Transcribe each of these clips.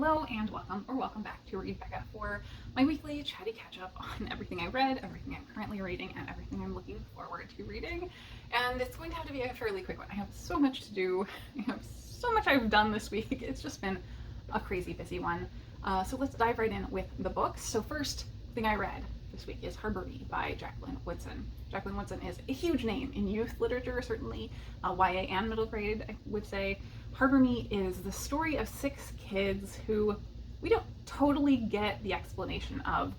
Hello and welcome back to Read Becca for my weekly chatty catch up on everything I read, everything I'm currently reading, and everything I'm looking forward to reading. And it's going to have to be a fairly quick one. I have so much to do. I have so much I've done this week. It's just been a crazy busy one. So let's dive right in with the books. So first thing I read this week is Harbor Me by Jacqueline Woodson. Jacqueline Woodson is a huge name in youth literature, certainly YA and middle grade, I would say. Harbor Me is the story of 6 kids who we don't totally get the explanation of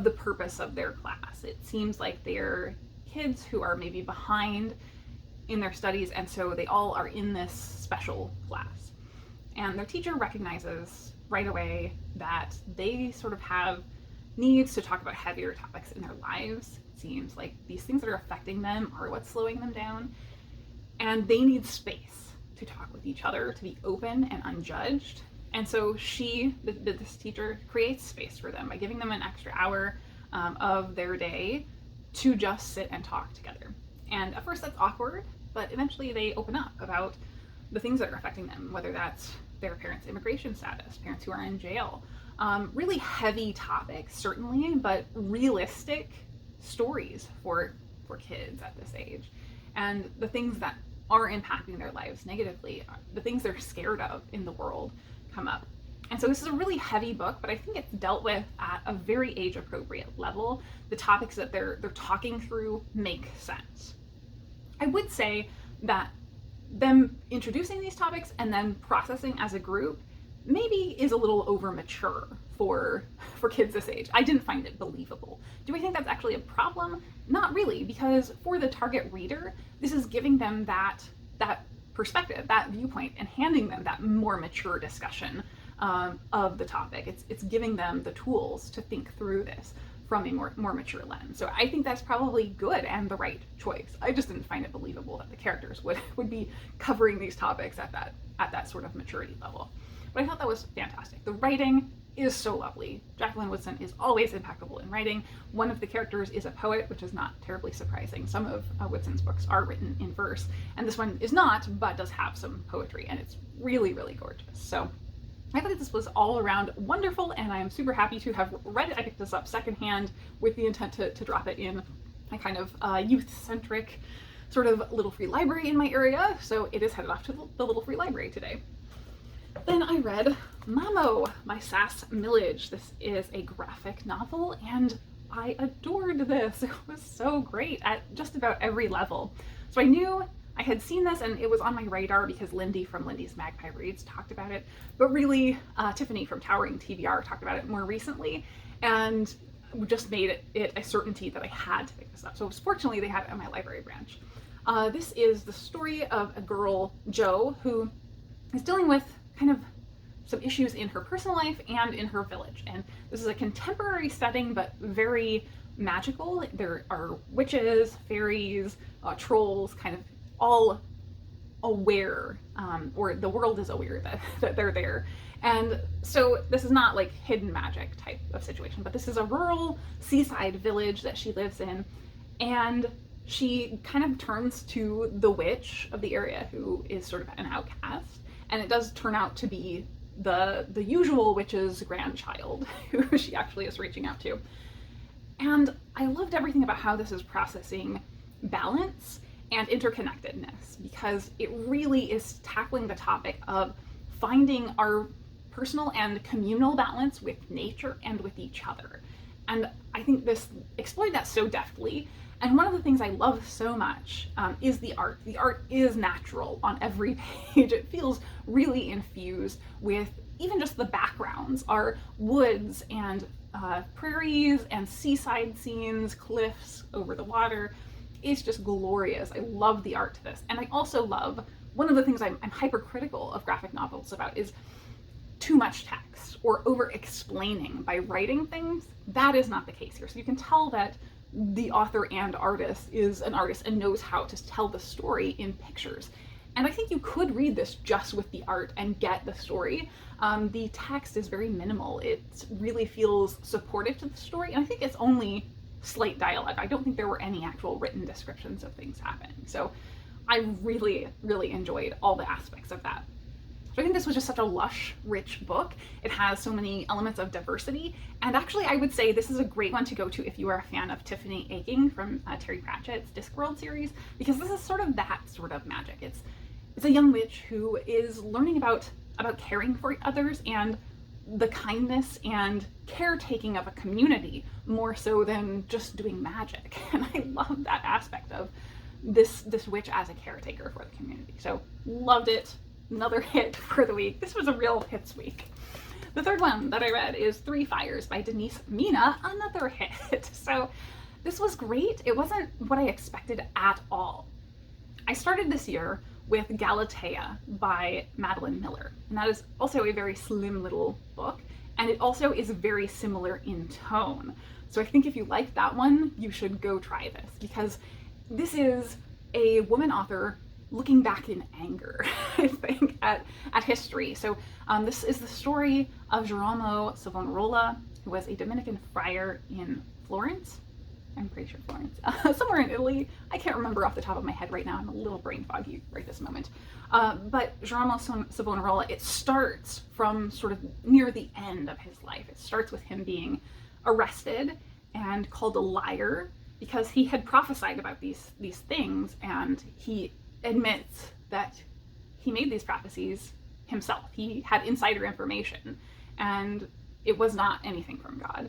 the purpose of their class. It seems like they're kids who are maybe behind in their studies, and so they all are in this special class. And their teacher recognizes right away that they sort of have needs to talk about heavier topics in their lives. It seems like these things that are affecting them are what's slowing them down, and they need space to talk with each other, to be open and unjudged. And so this teacher, creates space for them by giving them an extra hour of their day to just sit and talk together. And at first that's awkward, but eventually they open up about the things that are affecting them, whether that's their parents' immigration status, parents who are in jail, really heavy topics, certainly, but realistic stories for kids at this age. And the things that are impacting their lives negatively, the things they're scared of in the world come up. And so this is a really heavy book, but I think it's dealt with at a very age-appropriate level. The topics that they're talking through make sense. I would say that them introducing these topics and then processing as a group maybe is a little over mature for kids this age. I didn't find it believable. Do I think that's actually a problem? Not really, because for the target reader, this is giving them that perspective, that viewpoint, and handing them that more mature discussion of the topic. It's giving them the tools to think through this from a more mature lens. So I think that's probably good and the right choice. I just didn't find it believable that the characters would be covering these topics at that sort of maturity level. But I thought that was fantastic. The writing is so lovely. Jacqueline Woodson is always impeccable in writing. One of the characters is a poet, which is not terribly surprising. Some of Woodson's books are written in verse, and this one is not, but does have some poetry, and it's really, really gorgeous. So I thought this was all around wonderful, and I am super happy to have read it. I picked this up secondhand with the intent to drop it in a kind of youth-centric sort of little free library in my area, so it is headed off to the little free library today. Then I read Mamo by Sas Milledge. This is a graphic novel, and I adored this. It was so great at just about every level. So I knew I had seen this, and it was on my radar because Lindy from Lindy's Magpie Reads talked about it, but really Tiffany from Towering TBR talked about it more recently, and just made it a certainty that I had to pick this up. So fortunately they had it on my library branch. This is the story of a girl, Jo, who is dealing with kind of some issues in her personal life and in her village. And this is a contemporary setting, but very magical. There are witches, fairies, trolls, kind of all aware, or the world is aware that they're there. And so this is not like hidden magic type of situation, but this is a rural seaside village that she lives in. And she kind of turns to the witch of the area, who is sort of an outcast. And it does turn out to be the usual witch's grandchild who she actually is reaching out to. And I loved everything about how this is processing balance and interconnectedness, because it really is tackling the topic of finding our personal and communal balance with nature and with each other. And I think this explored that so deftly. And one of the things I love so much is the art. The art is natural on every page. It feels really infused with even just the backgrounds are woods and prairies and seaside scenes, cliffs over the water. It's just glorious. I love the art to this. And I also love, one of the things I'm hypercritical of graphic novels about is too much text or over explaining by writing things. That is not the case here. So you can tell that the author and artist is an artist and knows how to tell the story in pictures. And I think you could read this just with the art and get the story. The text is very minimal. It really feels supportive to the story, and I think it's only slight dialogue. I don't think there were any actual written descriptions of things happening. So I really, really enjoyed all the aspects of that. So I think this was just such a lush, rich book. It has so many elements of diversity, and actually I would say this is a great one to go to if you are a fan of Tiffany Aching from Terry Pratchett's Discworld series, because this is sort of that sort of magic. It's a young witch who is learning about caring for others and the kindness and caretaking of a community more so than just doing magic. And I love that aspect of this witch as a caretaker for the community. So loved it. Another hit for the week. This was a real hits week. The third one that I read is Three Fires by Denise Mina, another hit. So this was great. It wasn't what I expected at all. I started this year with Galatea by Madeline Miller, and that is also a very slim little book, and it also is very similar in tone. So I think if you like that one, you should go try this, because this is a woman author looking back in anger, I think, at history. So this is the story of Girolamo Savonarola, who was a Dominican friar in Florence. I'm pretty sure Florence, somewhere in Italy. I can't remember off the top of my head right now. I'm a little brain foggy right this moment. But Girolamo Savonarola, it starts from sort of near the end of his life. It starts with him being arrested and called a liar because he had prophesied about these things, and he admits that he made these prophecies himself. He had insider information, and it was not anything from God.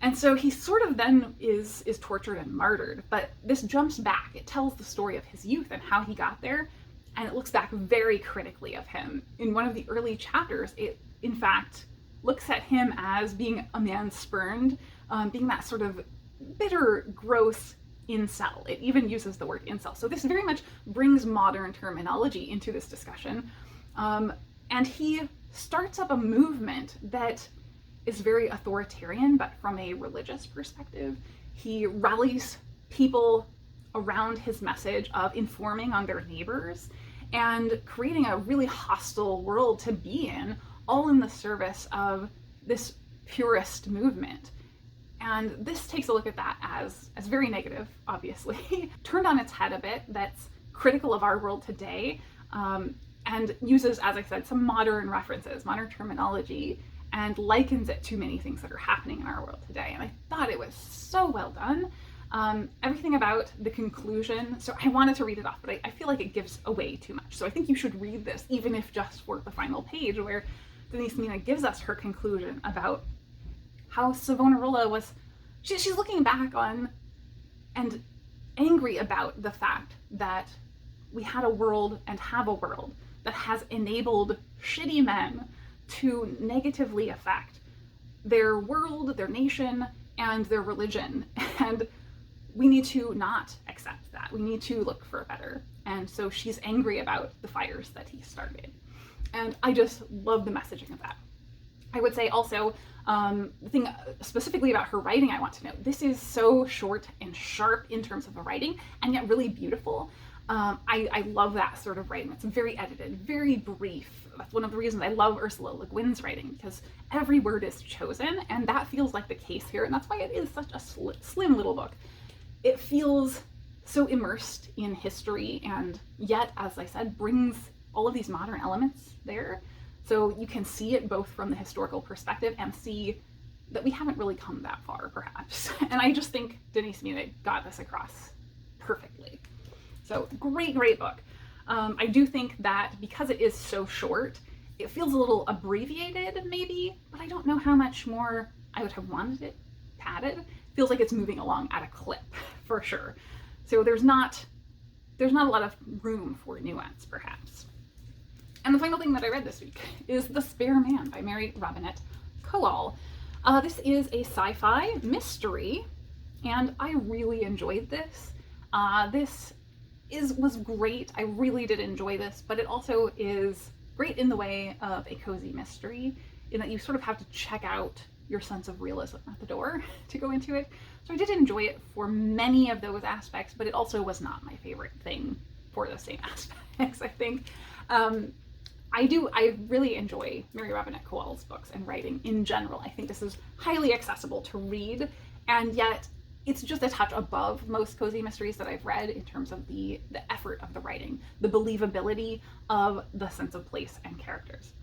And so he sort of then is tortured and martyred, but this jumps back. It tells the story of his youth and how he got there, and it looks back very critically of him. In one of the early chapters, it in fact looks at him as being a man spurned, being that sort of bitter, gross incel. It even uses the word incel. So this very much brings modern terminology into this discussion. And he starts up a movement that is very authoritarian, but from a religious perspective. He rallies people around his message of informing on their neighbors and creating a really hostile world to be in, all in the service of this purist movement. And this takes a look at that as very negative, obviously, turned on its head a bit, that's critical of our world today, and uses, as I said, some modern references, modern terminology, and likens it to many things that are happening in our world today. And I thought it was so well done. Everything about the conclusion, so I wanted to read it off, but I feel like it gives away too much. So I think you should read this, even if just for the final page, where Denise Mina gives us her conclusion about how Savonarola was, she's looking back on and angry about the fact that we had a world and have a world that has enabled shitty men to negatively affect their world, their nation, and their religion. And we need to not accept that. We need to look for better. And so she's angry about the fires that he started. And I just love the messaging of that. I would say also, the thing specifically about her writing I want to note, this is so short and sharp in terms of the writing, and yet really beautiful. I love that sort of writing. It's very edited, very brief. That's one of the reasons I love Ursula Le Guin's writing, because every word is chosen, and that feels like the case here, and that's why it is such a slim little book. It feels so immersed in history, and yet, as I said, brings all of these modern elements there. So you can see it both from the historical perspective and see that we haven't really come that far, perhaps. And I just think Denise Mina got this across perfectly. So great, great book. I do think that because it is so short, it feels a little abbreviated maybe, but I don't know how much more I would have wanted it padded. It feels like it's moving along at a clip, for sure. So there's not a lot of room for nuance, perhaps. And the final thing that I read this week is The Spare Man by Mary Robinette Kowal. This is a sci-fi mystery, and I really enjoyed this. This was great. I really did enjoy this, but it also is great in the way of a cozy mystery, in that you sort of have to check out your sense of realism at the door to go into it. So I did enjoy it for many of those aspects, but it also was not my favorite thing for the same aspects, I think. I really enjoy Mary Robinette Kowal's books and writing in general. I think this is highly accessible to read, and yet it's just a touch above most cozy mysteries that I've read in terms of the effort of the writing, the believability of the sense of place and characters.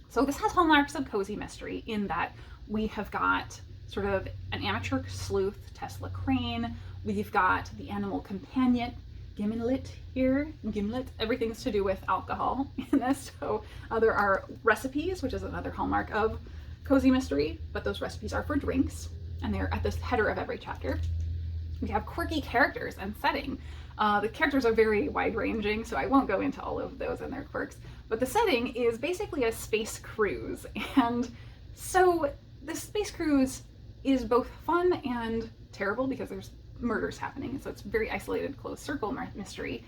So this has hallmarks of cozy mystery in that we have got sort of an amateur sleuth, Tess Crane. We've got the animal companion, Gimlet here. Gimlet, everything's to do with alcohol in this. So there are recipes, which is another hallmark of cozy mystery, but those recipes are for drinks, and they're at the header of every chapter. We have quirky characters and setting. The characters are very wide-ranging, so I won't go into all of those and their quirks, but the setting is basically a space cruise. And so this space cruise is both fun and terrible because there's murders happening, so it's very isolated, closed circle mystery.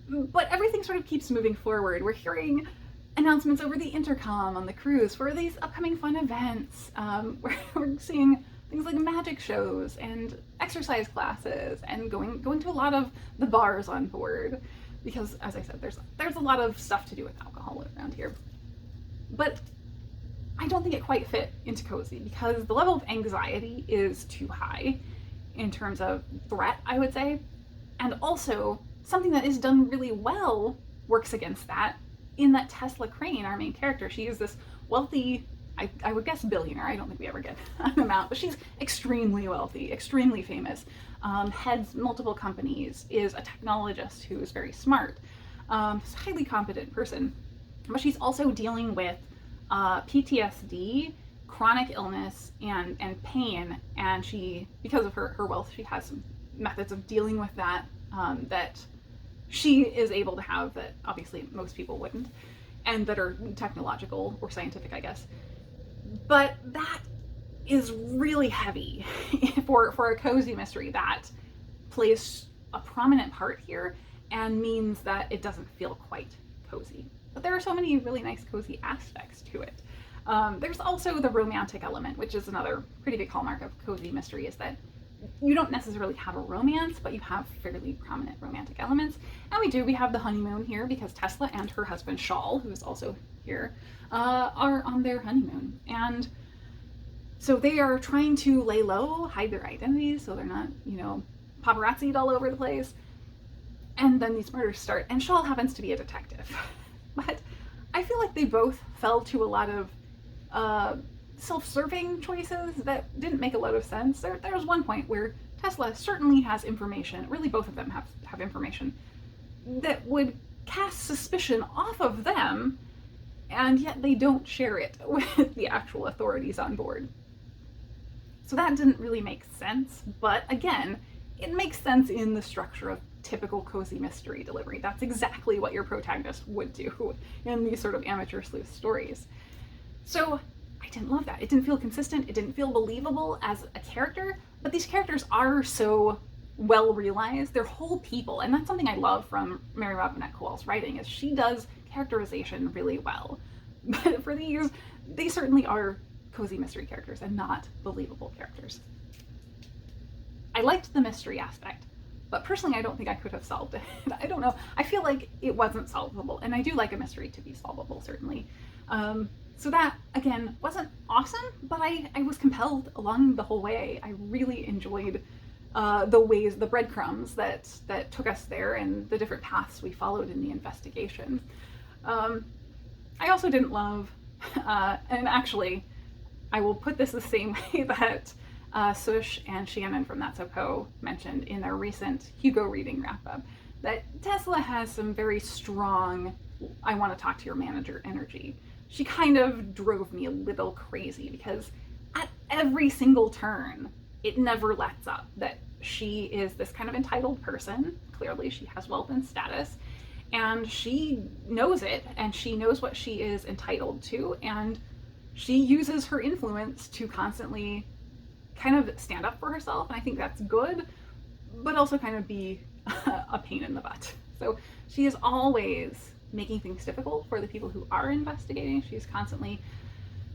But everything sort of keeps moving forward. We're hearing announcements over the intercom on the cruise for these upcoming fun events. We're seeing things like magic shows and exercise classes, and going to a lot of the bars on board, because as I said, there's a lot of stuff to do with alcohol around here. But I don't think it quite fit into cozy because the level of anxiety is too high in terms of threat, I would say. And also, something that is done really well works against that, in that Tess Crane, our main character, she is this wealthy, I would guess billionaire, I don't think we ever get an amount, but she's extremely wealthy, extremely famous, heads multiple companies, is a technologist who is very smart, a highly competent person, but she's also dealing with PTSD, chronic illness, and pain, and she, because of her wealth, she has some methods of dealing with that that she is able to have that obviously most people wouldn't, and that are technological or scientific, I guess. But that is really heavy for a cozy mystery that plays a prominent part here and means that it doesn't feel quite cozy. But there are so many really nice cozy aspects to it. There's also the romantic element, which is another pretty big hallmark of cozy mystery, is that you don't necessarily have a romance, but you have fairly prominent romantic elements. And we have the honeymoon here because Tesla and her husband Shawl, who is also here, are on their honeymoon. And so they are trying to lay low, hide their identities so they're not, paparazzi'd all over the place. And then these murders start, and Shawl happens to be a detective. But I feel like they both fell to a lot of self-serving choices that didn't make a lot of sense. There's one point where Tesla certainly has information, really both of them have information, that would cast suspicion off of them, and yet they don't share it with the actual authorities on board. So that didn't really make sense, but again, it makes sense in the structure of typical cozy mystery delivery. That's exactly what your protagonist would do in these sort of amateur sleuth stories. So I didn't love that. It didn't feel consistent. It didn't feel believable as a character, but these characters are so well realized. They're whole people, and that's something I love from Mary Robinette Kowal's writing, is she does characterization really well. But for these, they certainly are cozy mystery characters and not believable characters. I liked the mystery aspect, but personally I don't think I could have solved it. I don't know. I feel like it wasn't solvable, and I do like a mystery to be solvable, certainly. So that, again, wasn't awesome, but I was compelled along the whole way. I really enjoyed the breadcrumbs that took us there and the different paths we followed in the investigation. I also didn't love, and actually, I will put this the same way that Sush and Shannon from That's So Co mentioned in their recent Hugo reading wrap-up, that Tesla has some very strong, I want to talk to your manager energy. She kind of drove me a little crazy because at every single turn, it never lets up that she is this kind of entitled person. Clearly, she has wealth and status, and she knows it, and she knows what she is entitled to, and she uses her influence to constantly kind of stand up for herself, and I think that's good, but also kind of be a pain in the butt. So she is always making things difficult for the people who are investigating. She's constantly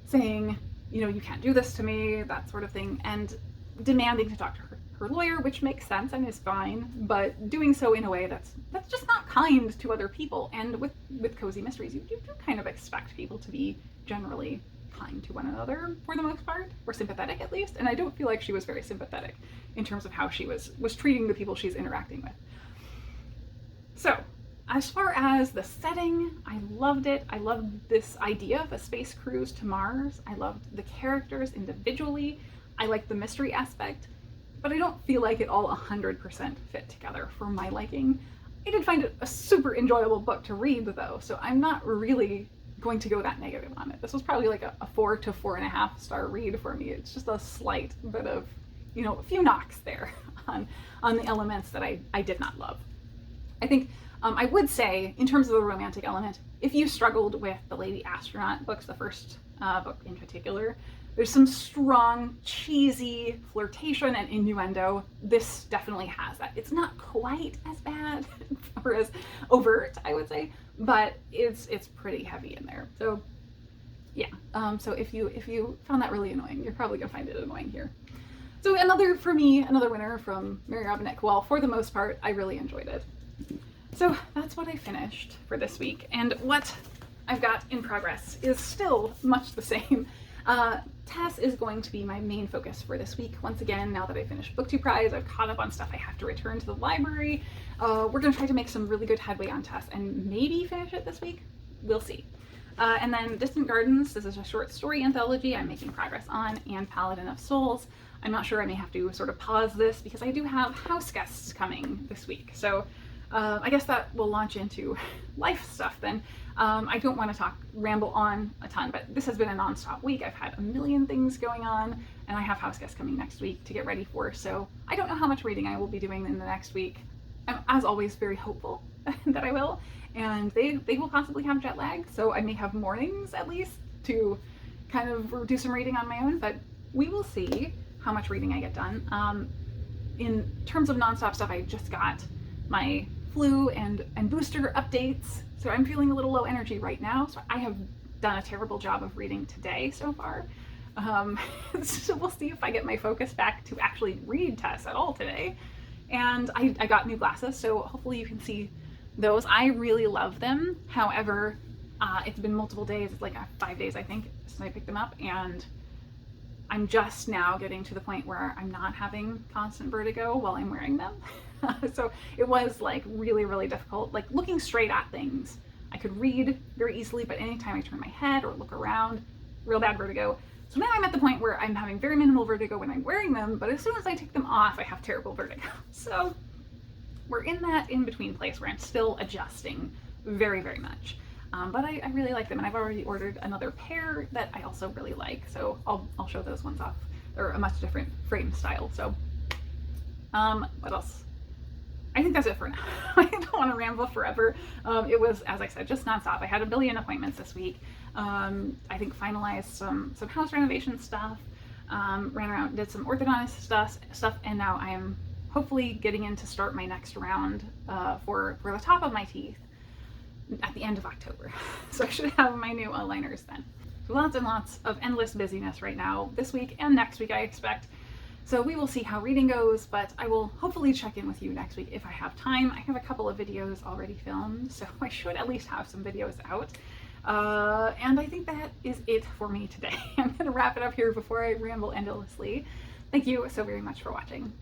saying, you can't do this to me, that sort of thing, and demanding to talk to her lawyer, which makes sense and is fine, but doing so in a way that's just not kind to other people. And with cozy mysteries, you do kind of expect people to be generally kind to one another for the most part, or sympathetic at least, and I don't feel like she was very sympathetic in terms of how she was treating the people she's interacting with. So, as far as the setting, I loved it. I loved this idea of a space cruise to Mars. I loved the characters individually. I liked the mystery aspect, but I don't feel like it all 100% fit together for my liking. I did find it a super enjoyable book to read though, so I'm not really going to go that negative on it. This was probably like a 4 to 4.5 star read for me. It's just a slight bit of, you know, a few knocks there on the elements that I did not love. I think I would say, in terms of the romantic element, if you struggled with the Lady Astronaut books, the first book in particular, there's some strong, cheesy flirtation and innuendo. This definitely has that. It's not quite as bad or as overt, I would say, but it's pretty heavy in there. So yeah, so if you found that really annoying, you're probably gonna find it annoying here. So another winner from Mary Robinette Kowal. For the most part, I really enjoyed it. So that's what I finished for this week, and what I've got in progress is still much the same. Tess is going to be my main focus for this week. Once again, now that I finished BookTube Prize, I've caught up on stuff I have to return to the library. We're going to try to make some really good headway on Tess and maybe finish it this week. We'll see. And then Distant Gardens, this is a short story anthology I'm making progress on, and Paladin of Souls. I'm not sure, I may have to sort of pause this because I do have house guests coming this week. So I guess that will launch into life stuff then. I don't want to ramble on a ton, but this has been a non-stop week. I've had a million things going on, and I have house guests coming next week to get ready for, so I don't know how much reading I will be doing in the next week. I'm, as always, very hopeful that I will, and they will possibly have jet lag, so I may have mornings at least to kind of do some reading on my own, but we will see how much reading I get done. In terms of non-stop stuff, I just got my flu and booster updates, so I'm feeling a little low energy right now, so I have done a terrible job of reading today so far. So we'll see if I get my focus back to actually read Tess at all today. And I got new glasses, so hopefully you can see those. I really love them. However, it's been multiple days, it's like 5 days I think, since I picked them up, and I'm just now getting to the point where I'm not having constant vertigo while I'm wearing them. So it was like really, really difficult. Like looking straight at things, I could read very easily, but anytime I turn my head or look around, real bad vertigo. So now I'm at the point where I'm having very minimal vertigo when I'm wearing them, but as soon as I take them off, I have terrible vertigo. So we're in that in-between place where I'm still adjusting very, very much. But I really like them, and I've already ordered another pair that I also really like, so I'll show those ones off. They're a much different frame style. So what else? I think that's it for now. I don't want to ramble forever. It was, as I said, just nonstop. I had a billion appointments this week. I think finalized some house renovation stuff, ran around, did some orthodontist stuff, and now I am hopefully getting in to start my next round for the top of my teeth at the end of October. So I should have my new aligners then. So lots and lots of endless busyness right now, this week and next week I expect. So we will see how reading goes, but I will hopefully check in with you next week if I have time. I have a couple of videos already filmed, so I should at least have some videos out. And I think that is it for me today. I'm going to wrap it up here before I ramble endlessly. Thank you so very much for watching.